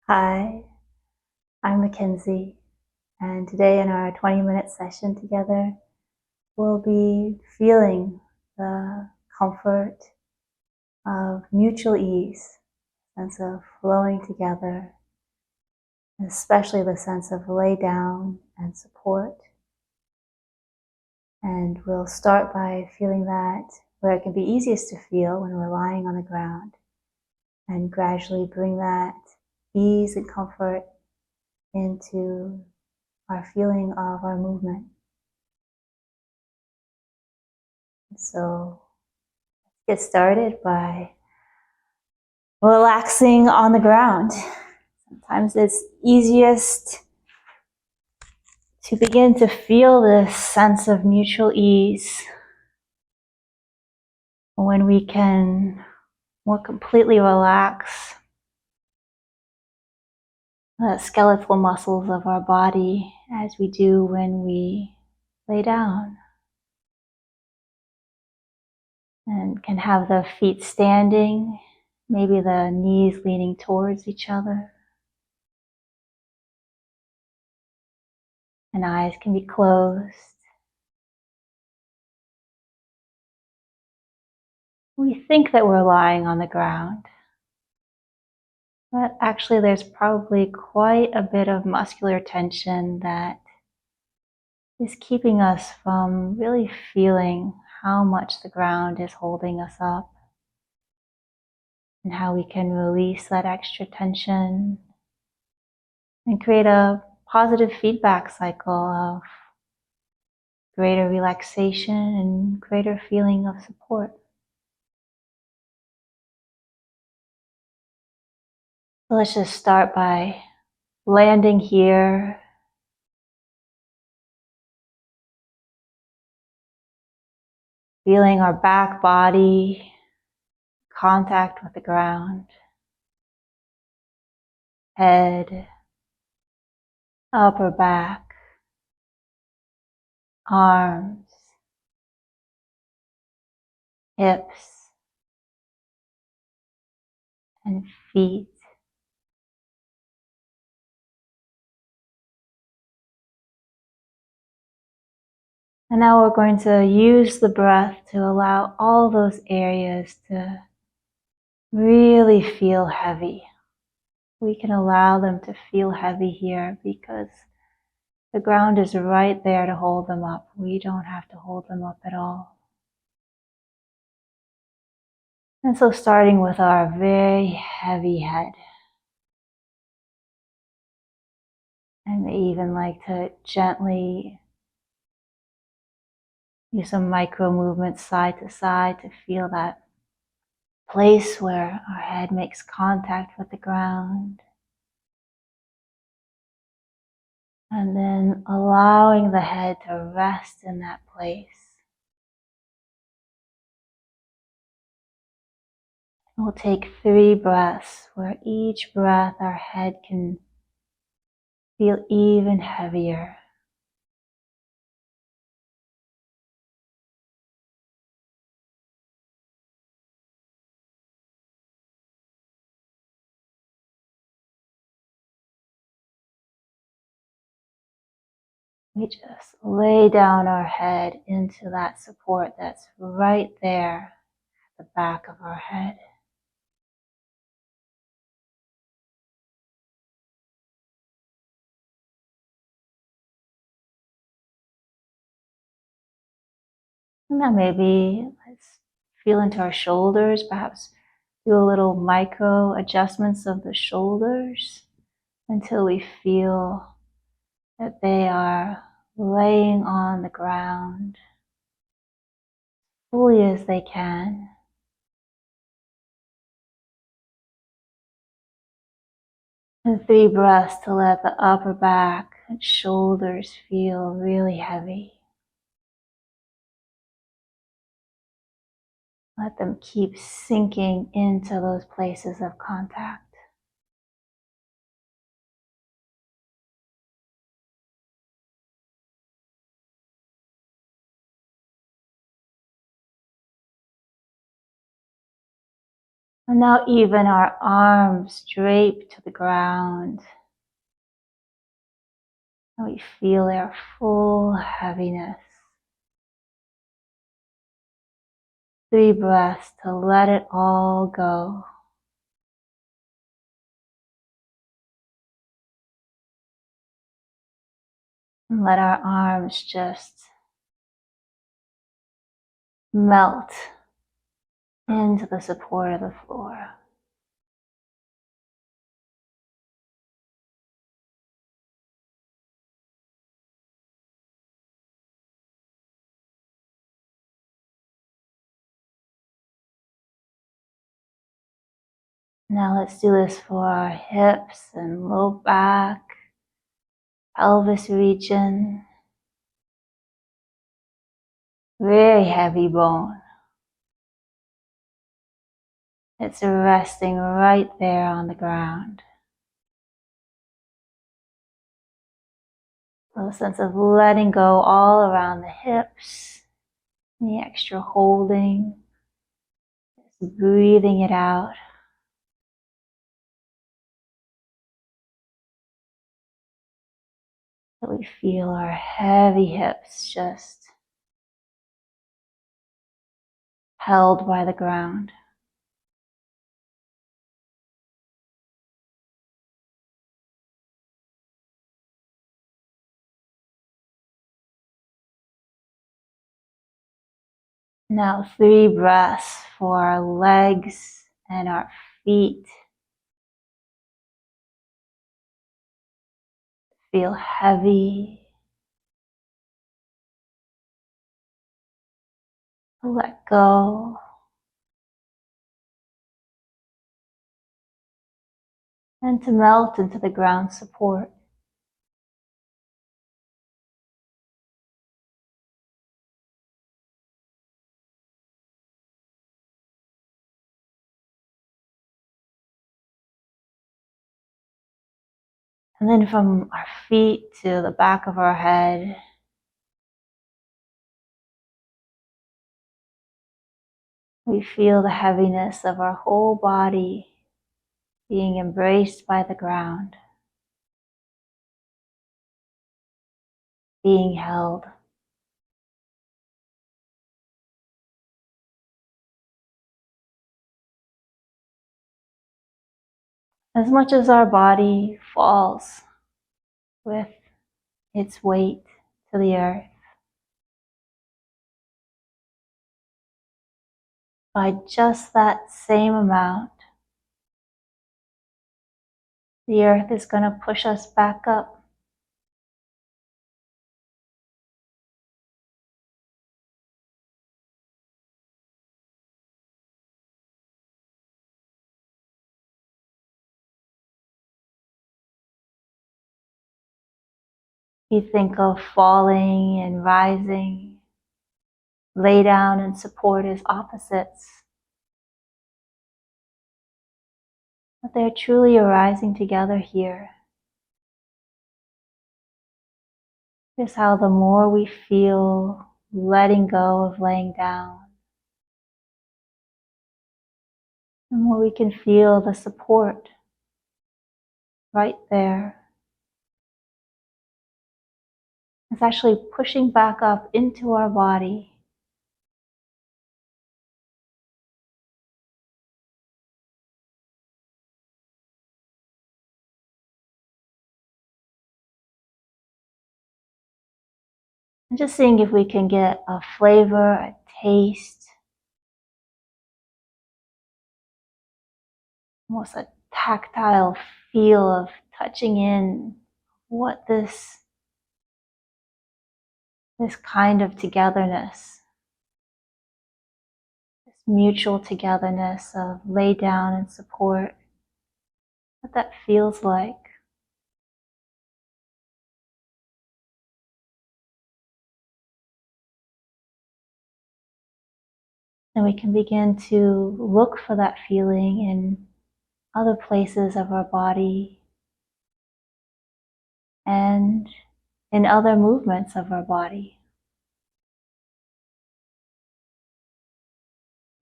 Hi, I'm Mackenzie, and today in our 20-minute session together, we'll be feeling the comfort of mutual ease, sense of flowing together, especially the sense of lay down and support. And we'll start by feeling that where it can be easiest to feel when we're lying on the ground, and gradually bring that ease and comfort into our feeling of our movement. So let's get started by relaxing on the ground. Sometimes it's easiest to begin to feel this sense of mutual ease when we can more completely relax the skeletal muscles of our body as we do when we lay down. And can have the feet standing, maybe the knees leaning towards each other. And eyes can be closed. We think that we're lying on the ground, but actually there's probably quite a bit of muscular tension that is keeping us from really feeling how much the ground is holding us up, and how we can release that extra tension and create a positive feedback cycle of greater relaxation and greater feeling of support. So let's just start by landing here, feeling our back body contact with the ground, head, upper back, arms, hips, and feet. And now we're going to use the breath to allow all those areas to really feel heavy. We can allow them to feel heavy here because the ground is right there to hold them up. We don't have to hold them up at all. And so starting with our very heavy head. And I even like to gently use some micro movements side to side to feel that place where our head makes contact with the ground. And then allowing the head to rest in that place. We'll take 3 breaths where each breath our head can feel even heavier. We just lay down our head into that support that's right there at the back of our head. And now maybe let's feel into our shoulders, perhaps do a little micro adjustments of the shoulders until we feel that they are laying on the ground fully as they can. And 3 breaths to let the upper back and shoulders feel really heavy. Let them keep sinking into those places of contact. And now even our arms drape to the ground. And we feel their full heaviness. 3 breaths to let it all go. And let our arms just melt into the support of the floor. Now let's do this for our hips and low back, pelvis region. Very heavy bone. It's resting right there on the ground. A sense of letting go all around the hips, the extra holding, just breathing it out. So we feel our heavy hips just held by the ground. Now 3 breaths for our legs and our feet. Feel heavy. Let go. And to melt into the ground support. And then from our feet to the back of our head, we feel the heaviness of our whole body being embraced by the ground, being held. As much as our body falls with its weight to the earth, by just that same amount, the earth is going to push us back up. You think of falling and rising, lay down and support as opposites, but they're truly arising together here. Here's how the more we feel letting go of laying down, the more we can feel the support right there. It's actually pushing back up into our body. And just seeing if we can get a flavor, a taste, almost a tactile feel of touching in what this kind of togetherness, this mutual togetherness of lay down and support, what that feels like. And we can begin to look for that feeling in other places of our body and in other movements of our body.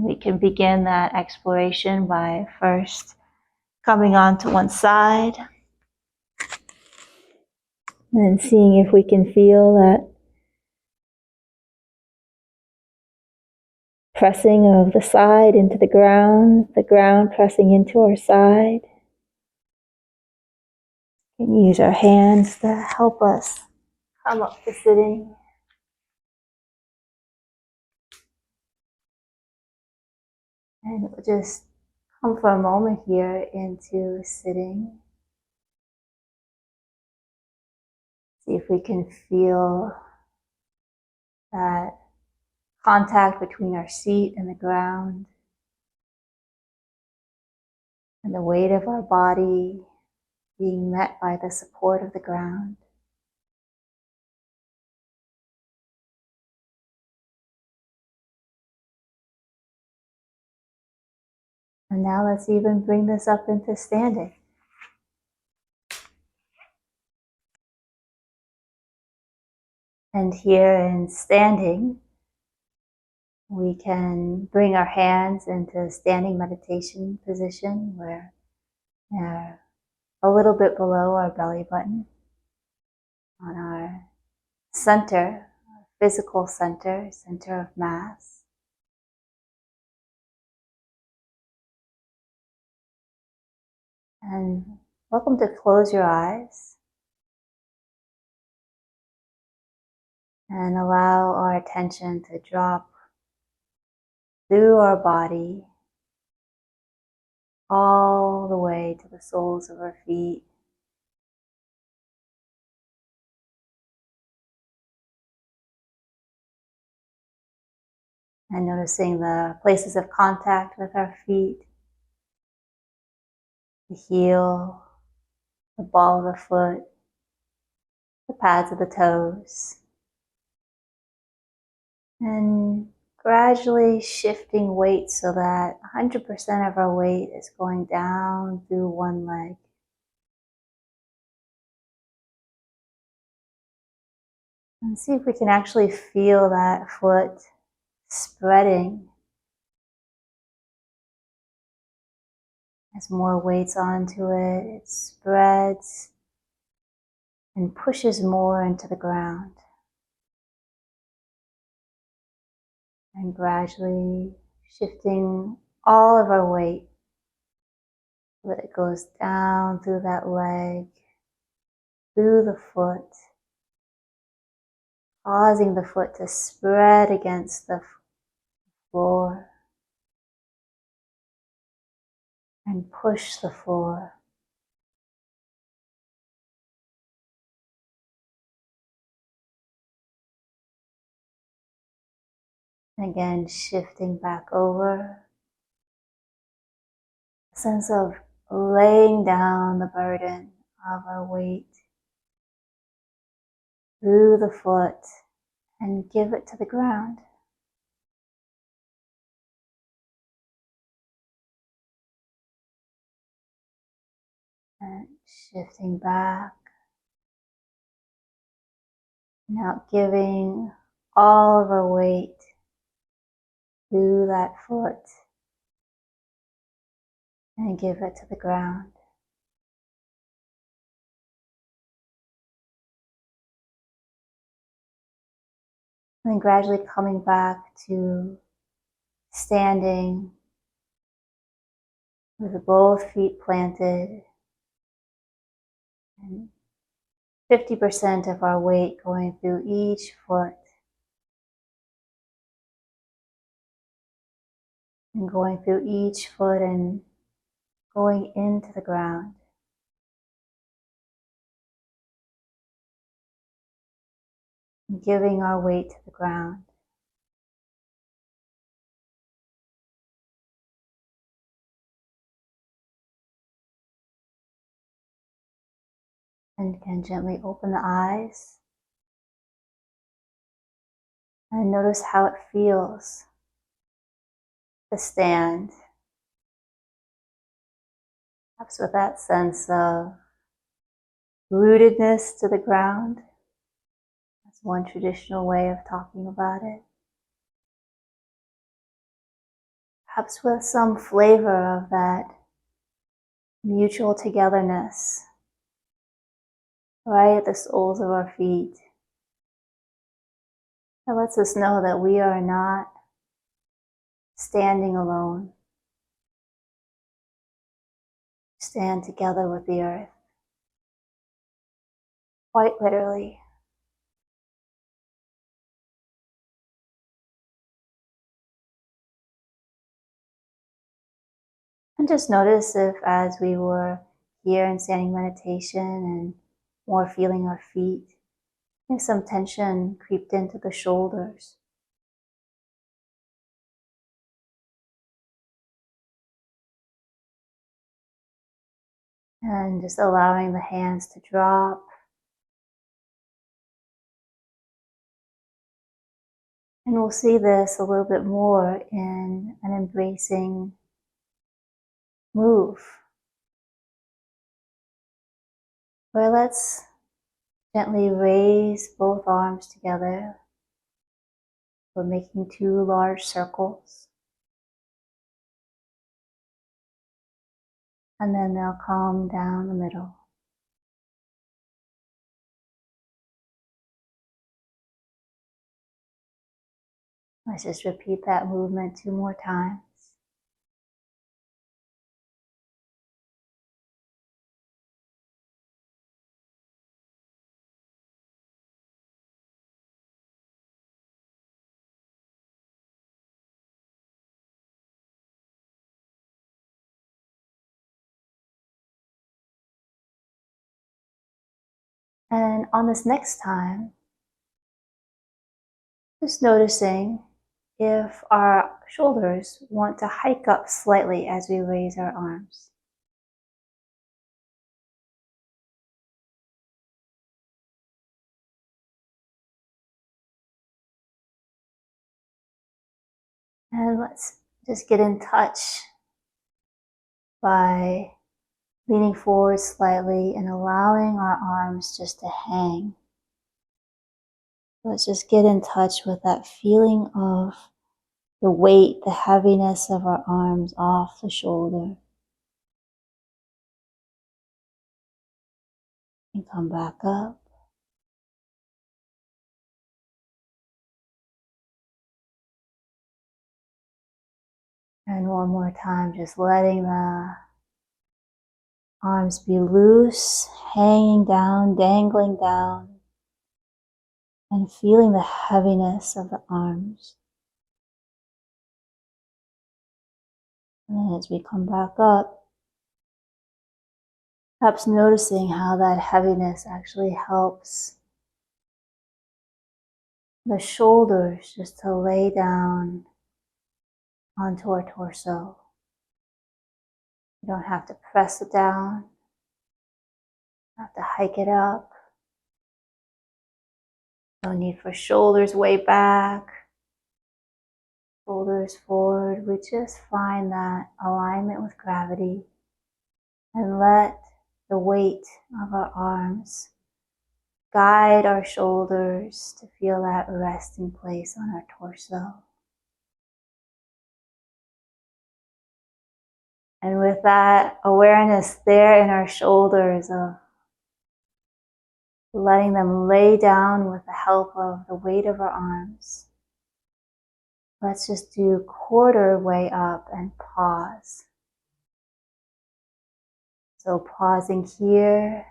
We can begin that exploration by first coming onto one side and seeing if we can feel that pressing of the side into the ground pressing into our side. We can use our hands to help us come up to sitting. And we'll just come for a moment here into sitting. See if we can feel that contact between our seat and the ground, and the weight of our body being met by the support of the ground. And now let's even bring this up into standing. And here in standing, we can bring our hands into standing meditation position where they're a little bit below our belly button, on our center, our physical center, center of mass. And welcome to close your eyes and allow our attention to drop through our body all the way to the soles of our feet. And noticing the places of contact with our feet, the heel, the ball of the foot, the pads of the toes. And gradually shifting weight so that 100% of our weight is going down through one leg. And see if we can actually feel that foot spreading as more weight's onto it. It spreads and pushes more into the ground. And gradually shifting all of our weight so that it goes down through that leg, through the foot, causing the foot to spread against the floor and push the floor. And again, shifting back over. A sense of laying down the burden of our weight through the foot and give it to the ground. And shifting back. Now giving all of our weight through that foot and give it to the ground. And then gradually coming back to standing with both feet planted and 50% of our weight going through each foot and going through each foot and going into the ground. And giving our weight to the ground. And can gently open the eyes and notice how it feels to stand. Perhaps with that sense of rootedness to the ground. That's one traditional way of talking about it. perhaps with some flavor of that mutual togetherness right at the soles of our feet. That lets us know that we are not standing alone. Stand together with the earth, quite literally. And just notice if, as we were here in standing meditation and more feeling our feet, if some tension creeped into the shoulders. And just allowing the hands to drop. And we'll see this a little bit more in an embracing move, where let's gently raise both arms together. We're making two large circles. And then they'll come down the middle. Let's just repeat that movement 2 more times. And on this next time, just noticing if our shoulders want to hike up slightly as we raise our arms. And let's just get in touch by leaning forward slightly and allowing our arms just to hang. Let's just get in touch with that feeling of the weight, the heaviness of our arms off the shoulder. And come back up. And one more time, just letting the arms be loose, hanging down, dangling down, and feeling the heaviness of the arms. And as we come back up, perhaps noticing how that heaviness actually helps the shoulders just to lay down onto our torso. You don't have to press it down, you don't have to hike it up. No need for shoulders way back, shoulders forward. We just find that alignment with gravity and let the weight of our arms guide our shoulders to feel that resting place on our torso. And with that awareness there in our shoulders of letting them lay down with the help of the weight of our arms, let's just do quarter way up and pause. So pausing here,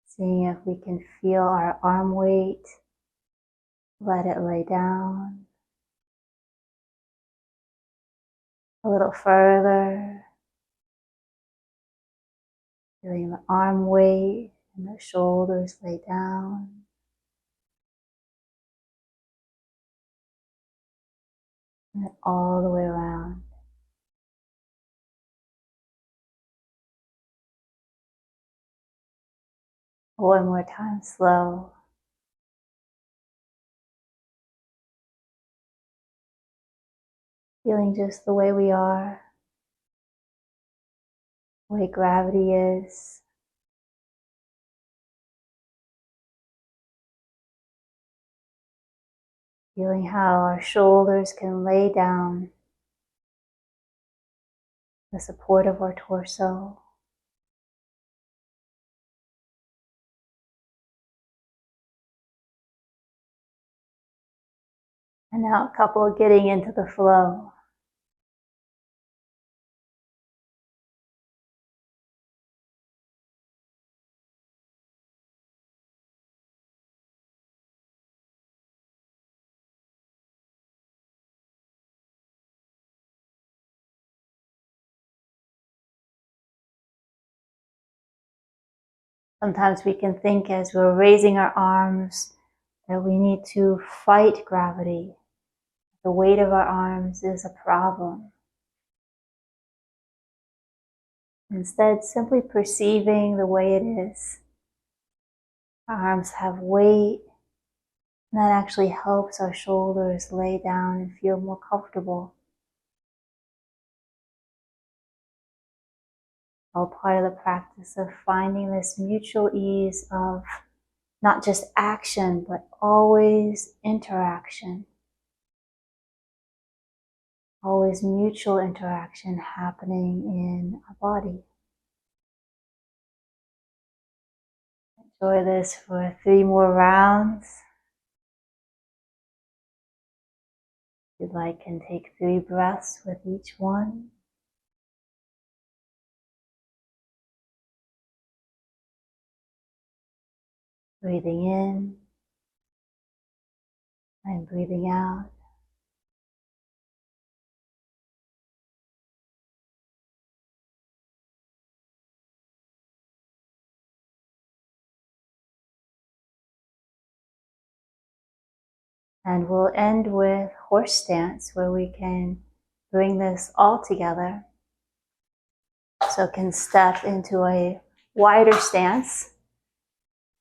seeing if we can feel our arm weight, let it lay down. A little further, feeling the arm weight and the shoulders lay down. And then all the way around. One more time, slow. Feeling just the way we are, the way gravity is. Feeling how our shoulders can lay down the support of our torso. And now a couple of getting into the flow. Sometimes we can think as we're raising our arms that we need to fight gravity. The weight of our arms is a problem. Instead, simply perceiving the way it is. Our arms have weight, and that actually helps our shoulders lay down and feel more comfortable. All part of the practice of finding this mutual ease of not just action, but always interaction. Always mutual interaction happening in our body. Enjoy this for 3 more rounds. If you'd like, can take 3 breaths with each one. Breathing in and breathing out. And we'll end with horse stance, where we can bring this all together. So it can step into a wider stance,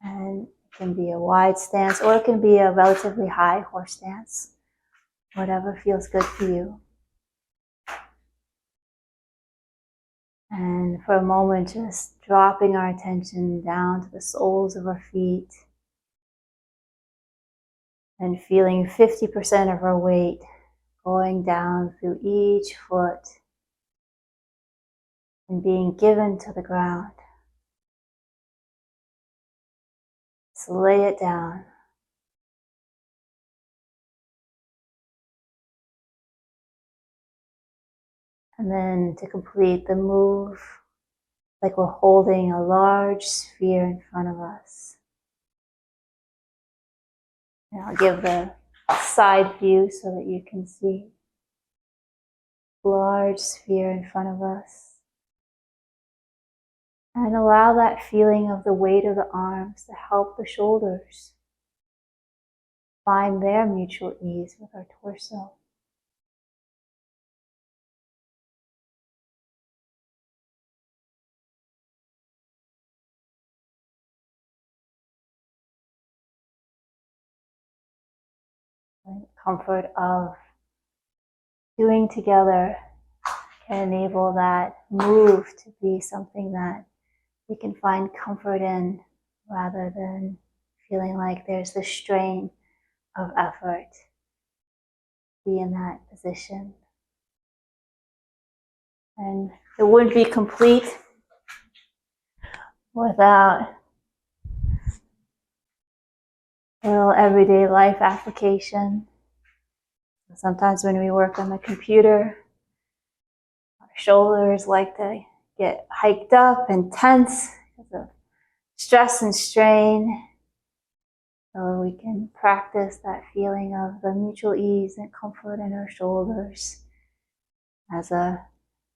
and it can be a wide stance, or it can be a relatively high horse stance, whatever feels good for you. And for a moment, just dropping our attention down to the soles of our feet and feeling 50% of our weight going down through each foot and being given to the ground. Just lay it down. And then to complete the move, like we're holding a large sphere in front of us. And I'll give the side view so that you can see. Large sphere in front of us. And allow that feeling of the weight of the arms to help the shoulders find their mutual ease with our torso. And the comfort of doing together can enable that move to be something that we can find comfort in, rather than feeling like there's the strain of effort to be in that position. And it wouldn't be complete without a little everyday life application. Sometimes when we work on the computer, our shoulders like to get hiked up and tense because of stress and strain. So we can practice that feeling of the mutual ease and comfort in our shoulders as a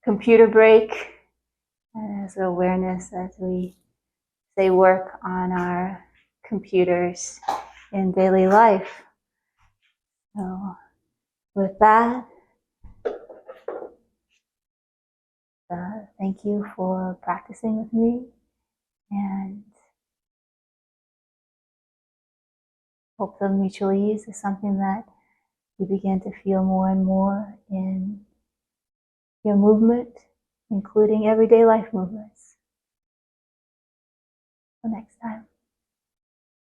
computer break and as awareness as we say work on our computers in daily life. So with that, thank you for practicing with me, and hope the mutual ease is something that you begin to feel more and more in your movement, including everyday life movements. Until next time.